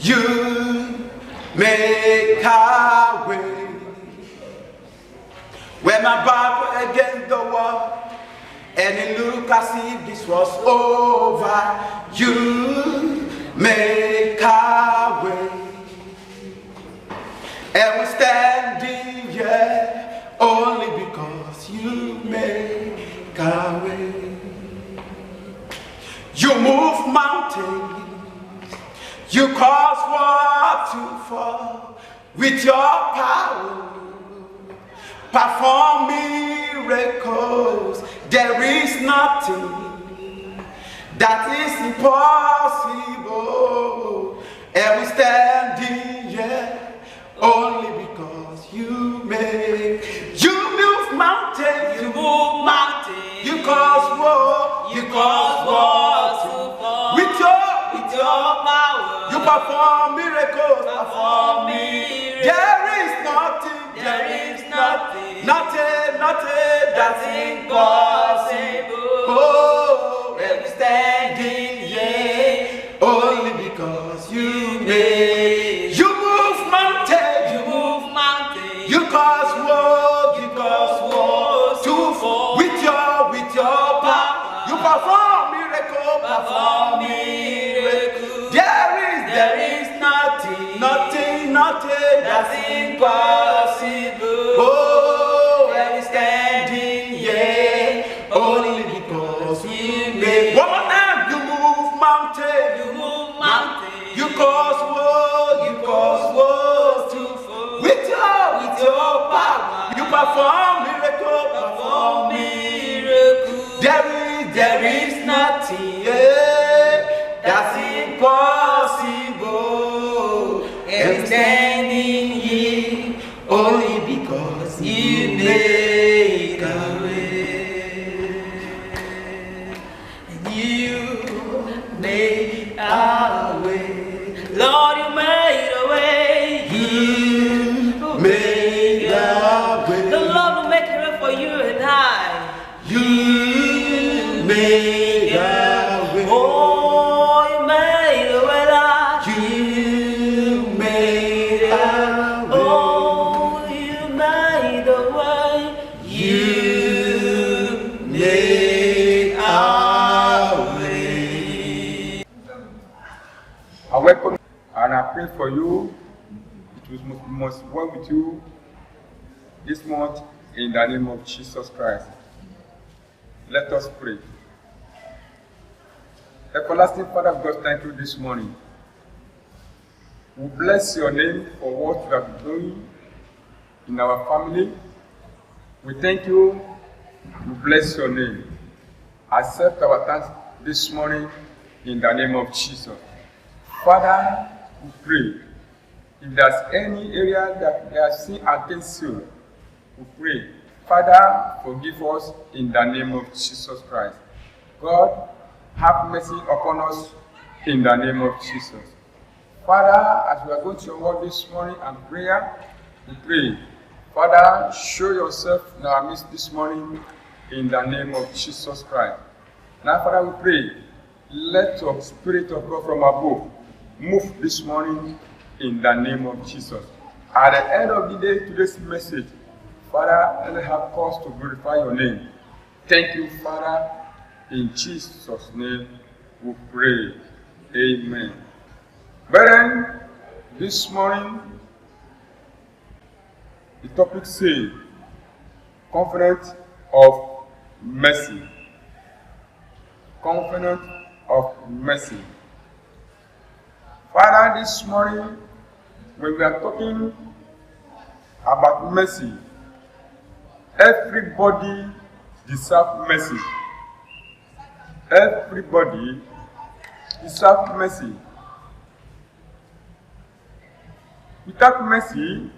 You make a way. When my back against the wall, and it looked as if this was over, you make a way. And we're standing here only because you make a way. You move mountains. You cause war to fall with your power. Perform miracles. There is nothing that is impossible. And we're standing here only because you make. You move mountains. You move mountains. You cause war. You cause war to fall with your power. You perform miracles. Perform miracles. There is nothing that's impossible. Oh, and we're standing here only because you made. You move mountains. You move mountains. You cause war. You cause war to fall with your power. You perform miracles. Perform miracles. There is nothing that's impossible. Oh, and we're standing here only because you made. One more time, you move mountains. You move mountains. You cause war to fall with your power. You perform miracles. Perform miracles. There is nothing that's impossible. And we're standing here only because you make a way. And you made a way. Lord, you made a way. You made a way. The Lord will make a way for you and I. You made a way. Oh, you made a way, Lord. You made a way. Oh, you made a way. You made a way. I welcome and I pray for you. It must work with you this month in the name of Jesus Christ. Let us pray. Everlasting Father of God, thank you this morning. We bless your name for what you have been doing in our family. We thank you. We bless your name. Accept our thanks this morning in the name of Jesus. Father, we pray. If there's any area that they are sin against you, we pray. Father, forgive us in the name of Jesus Christ. God, have mercy upon us in the name of Jesus. Father, as we are going to your word this morning and prayer, we pray. Father, show yourself in our midst this morning in the name of Jesus Christ. Now, Father, we pray, let your Spirit of God from above move this morning in the name of Jesus. At the end of the day, today's message, Father, let us have cause to glorify your name. Thank you, Father. In Jesus' name we pray. Amen. Brethren, this morning, the topic says, Covenant of Mercy. Covenant of Mercy. Father, this morning, when we are talking about mercy, everybody deserves mercy. Everybody deserves mercy. Without mercy,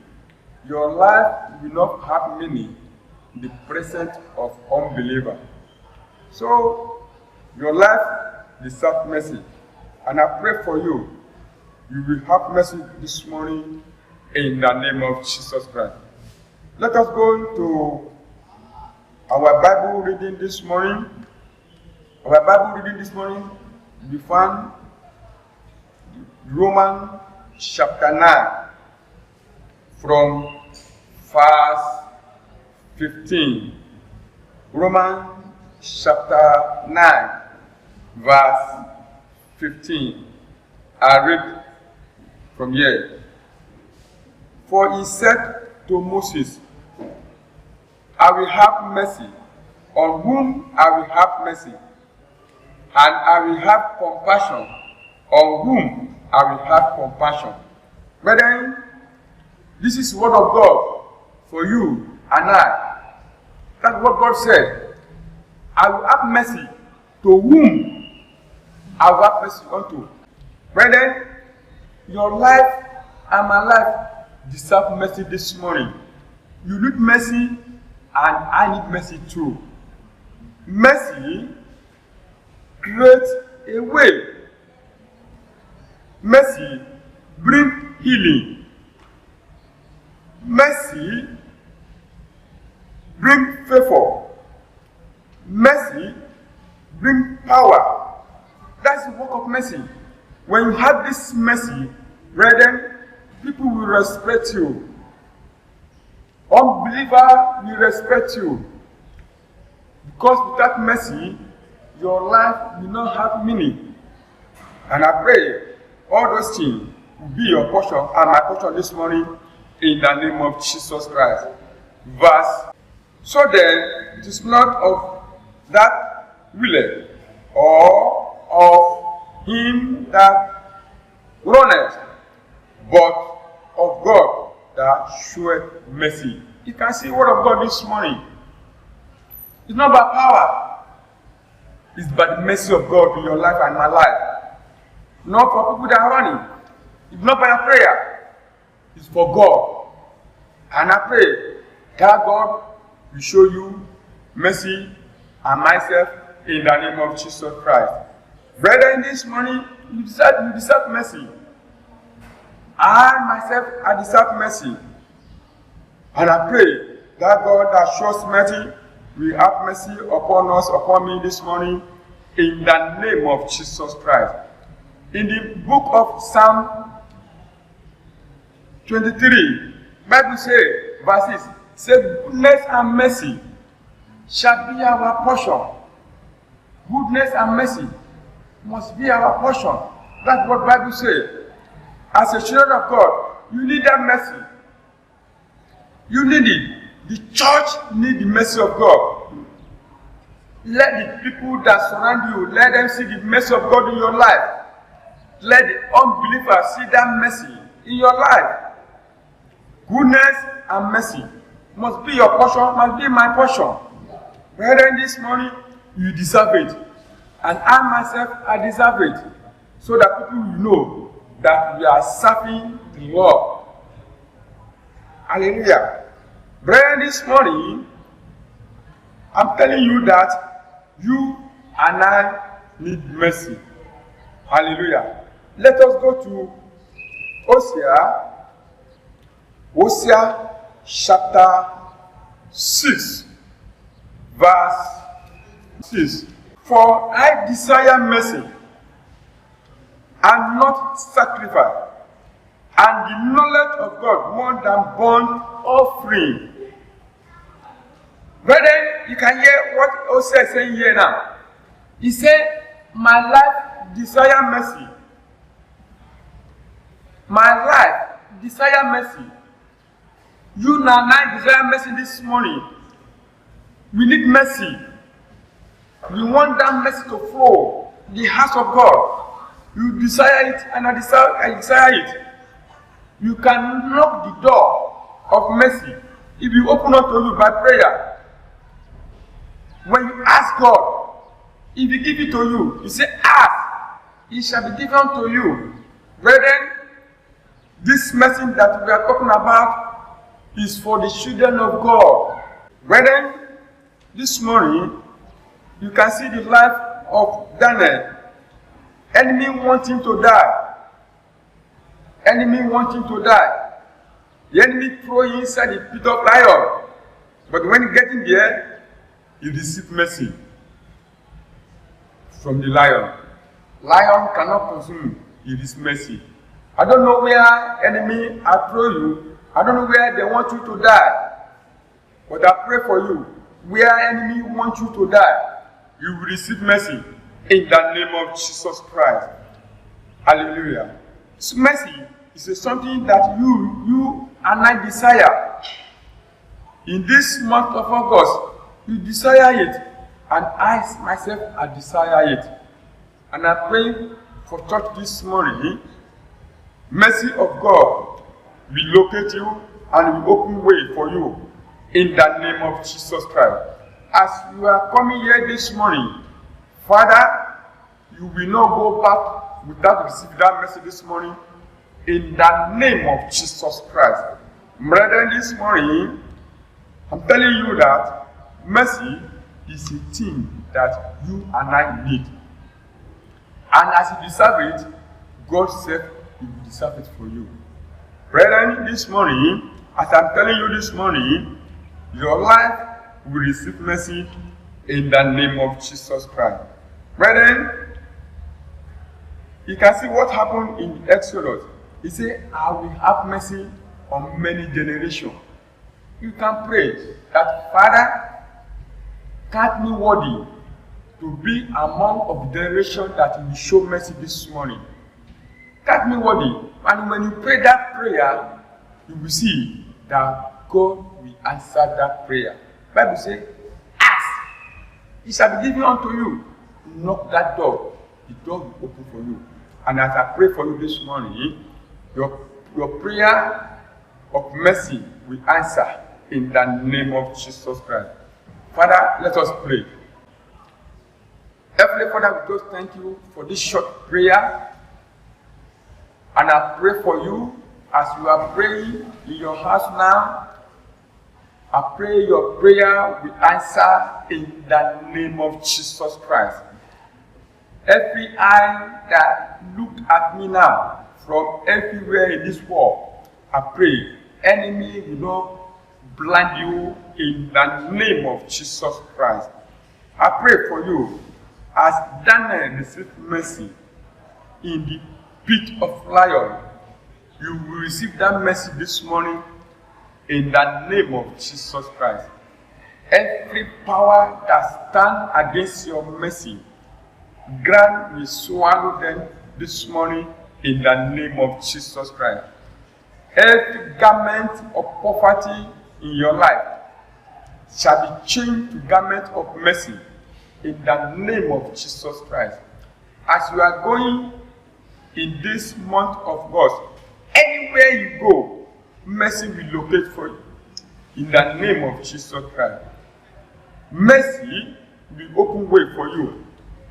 your life will not have meaning in the presence of unbeliever. So, your life deserves mercy. And I pray for you, you will have mercy this morning in the name of Jesus Christ. Let us go to our Bible reading this morning. Our Bible reading this morning, we found Romans chapter 9 from verse 15. Romans chapter 9 verse 15. I read from here. For he said to Moses, I will have mercy on whom I will have mercy, and I will have compassion on whom I will have compassion. Brethren, this is the word of God for you and I. That's what God said. I will have mercy to whom I will have mercy unto. Brethren, your life and my life deserve mercy this morning. You need mercy, and I need mercy too. Mercy creates a way. Mercy brings healing. Mercy brings favor. Mercy brings power. That's the work of mercy. When you have this mercy, brethren, people will respect you. Unbeliever will respect you. Because without mercy, your life will not have meaning. And I pray all those things will be your portion and my portion this morning in the name of Jesus Christ. Verse. So then, it is not of that willeth or of him that runneth, but of God that showeth mercy. You can see the word of God this morning. It's not by power. It's by the mercy of God in your life and my life. Not for people that are running. It's not by a prayer. It's for God. And I pray that God will show you mercy and myself in the name of Jesus Christ. Brethren, this morning, you deserve mercy. I myself, I deserve mercy. And I pray that God that shows mercy will have mercy upon us, upon me this morning, in the name of Jesus Christ. In the book of Psalm 23, Bible says, verses, say, goodness and mercy shall be our portion. Goodness and mercy must be our portion. That's what Bible says. As a child of God, you need that mercy. You need it. The church needs the mercy of God. Let the people that surround you, let them see the mercy of God in your life. Let the unbelievers see that mercy in your life. Goodness and mercy must be your portion, must be my portion. Brethren, this morning, you deserve it. And I myself, I deserve it. So that people will know that we are serving the Lord. Hallelujah. Brethren, this morning, I'm telling you that you and I need mercy. Hallelujah. Let us go to Hosea chapter 6, verse 6. For I desire mercy and not sacrifice, and the knowledge of God more than burnt offering. Brethren, you can hear what Hosea is saying here now. He said, my life desire mercy. My life desire mercy. You and I desire mercy this morning. We need mercy. We want that mercy to flow. The heart of God. You desire it, and I desire it. You can knock the door of mercy if you open up to you by prayer. When you ask God, if He give it to you, you say, ask, it shall be given to you. Brethren, this message that we are talking about is for the children of God. Brethren, this morning, you can see the life of Daniel. Enemy want him to die. Enemy want him to die. The enemy throw him inside the pit of lion. But when he get in there, he receive mercy from the lion. Lion cannot consume him. It is mercy. I don't know where enemy are throw you. I don't know where they want you to die. But I pray for you. Where enemy want you to die, you will receive mercy in the name of Jesus Christ. Hallelujah. So mercy is something that you and I desire. In this month of August, you desire it. And I myself, I desire it. And I pray for church this morning. Mercy of God will locate you and will open way for you in the name of Jesus Christ. As you are coming here this morning, Father, you will not go back without receiving that mercy this morning in the name of Jesus Christ. Brethren, this morning, I'm telling you that mercy is a thing that you and I need. And as you deserve it, God said He will deserve it for you. Brethren, this morning, as I'm telling you this morning, your life will receive mercy in the name of Jesus Christ. Brethren, you can see what happened in Exodus. He said, I will have mercy on many generations. You can pray that, Father, count me worthy to be among of the generation that will show mercy this morning. Count me worthy. And when you pray that prayer, you will see that God will answer that prayer. The Bible says, ask, it shall be given unto you. Knock that door, the door will open for you. And as I pray for you this morning, your prayer of mercy will answer in the name of Jesus Christ. Father, let us pray. Heavenly Father, we just thank you for this short prayer. And I pray for you as you are praying in your house now. I pray your prayer will answer in the name of Jesus Christ. Every eye that look at me now from everywhere in this world, I pray enemy will not blind you in the name of Jesus Christ. I pray for you as Daniel received mercy in the pit of lion. You will receive that mercy this morning in the name of Jesus Christ. Every power that stands against your mercy, grant will swallow them this morning in the name of Jesus Christ. Every garment of poverty in your life shall be changed to garment of mercy in the name of Jesus Christ. As you are going in this month of August, anywhere you go, mercy will locate for you in the name of Jesus Christ. Mercy will open way for you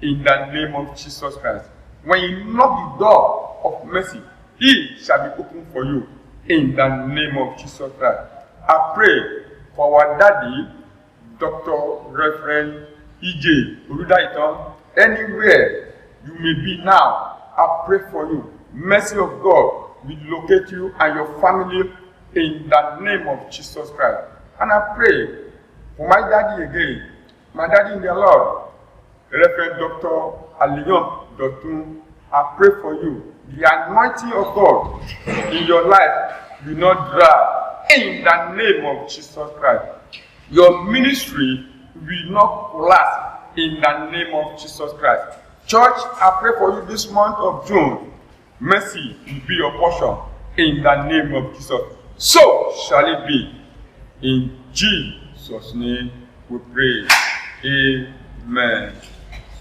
in the name of Jesus Christ. When you knock the door of mercy, it shall be open for you in the name of Jesus Christ. I pray for our daddy, Dr. Reverend E.J. Oludaitan, anywhere you may be now, I pray for you. Mercy of God will locate you and your family in the name of Jesus Christ. And I pray for my daddy again, my daddy in the Lord, Reverend Dr. Alion Dotun. I pray for you. The anointing of God in your life will not dry in the name of Jesus Christ. Your ministry will not collapse in the name of Jesus Christ. Church, I pray for you this month of June. Mercy will be your portion in the name of Jesus. So shall it be. In Jesus' name we pray. Amen.